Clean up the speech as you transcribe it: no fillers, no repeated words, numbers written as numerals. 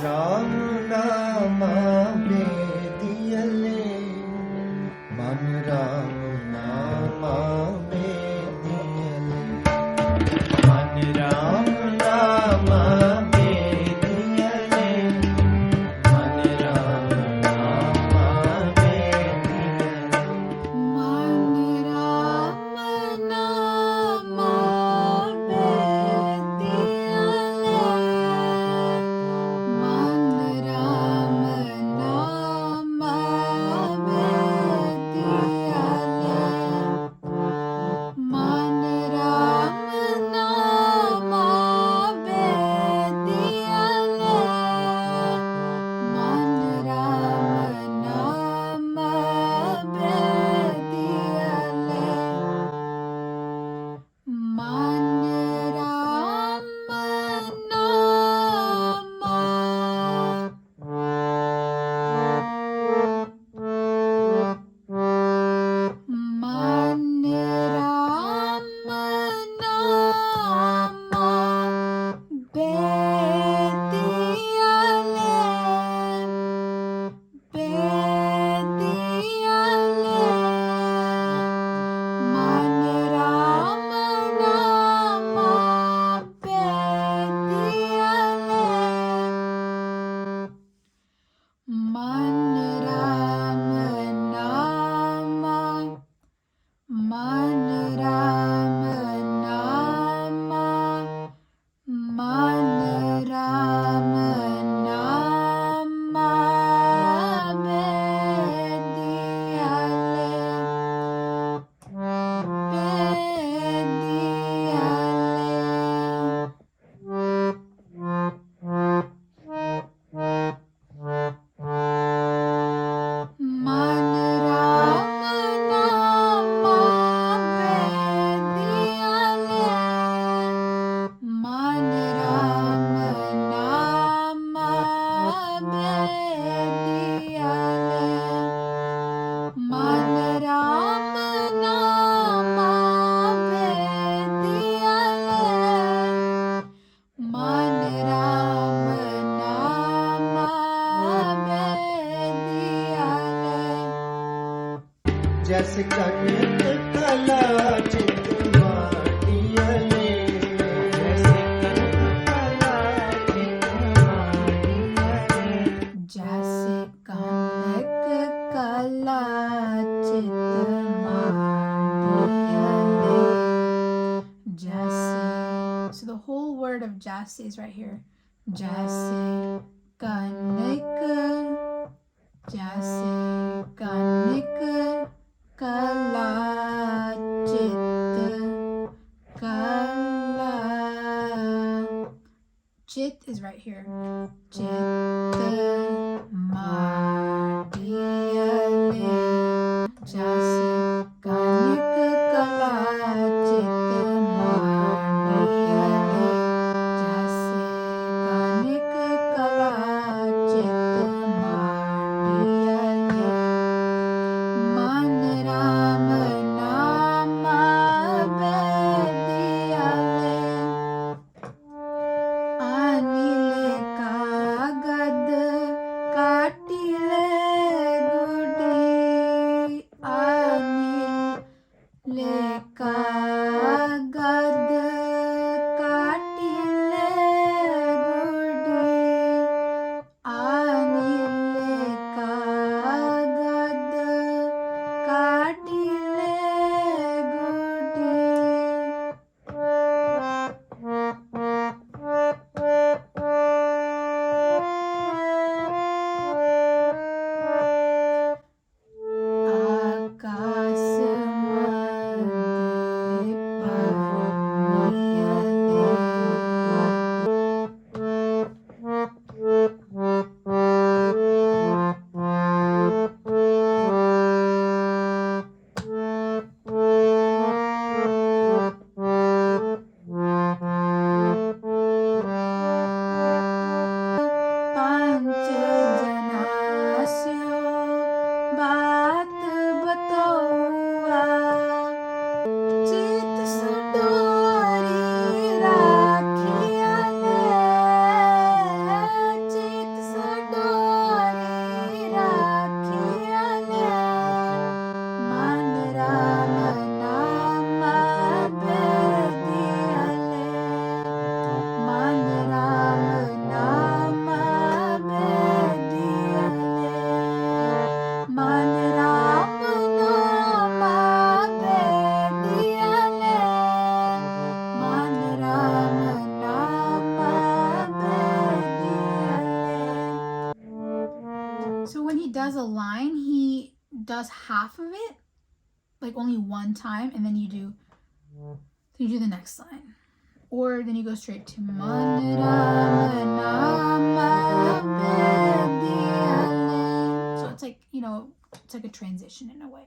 राम नामा बेदियले मन राम नामा बेदियले मन राम नामा बेदियले मन राम नामा बेदियले मन राम नामा बेदियले मन राम नामा बेदियले मन राम नामा बेदियले मन राम नामा बेदियले मन राम नामा बेदियले बेदियले मन राम नामा बेदियले मन राम नामा मन राम नामा मन राम नामा जैसे कनक कला चित माटियले जैसे कनक कला चित माटियले जैसे कनक कला चित माटियले जैसे. So the whole word of जैसे is right here. जैसे कनक जैसे कनक कला चित कला. Chit is right here. Chit माटियले जैसे कनक कला चित माटियले जैसे कनक कला चित माटियले मन राम नामा बेदियले अनिल काग So when he does a line, he does half of it, like only one time, and then you do the next line. Or then you go straight to Raam Naamaa Bedheeale. So it's like, it's like a transition in a way.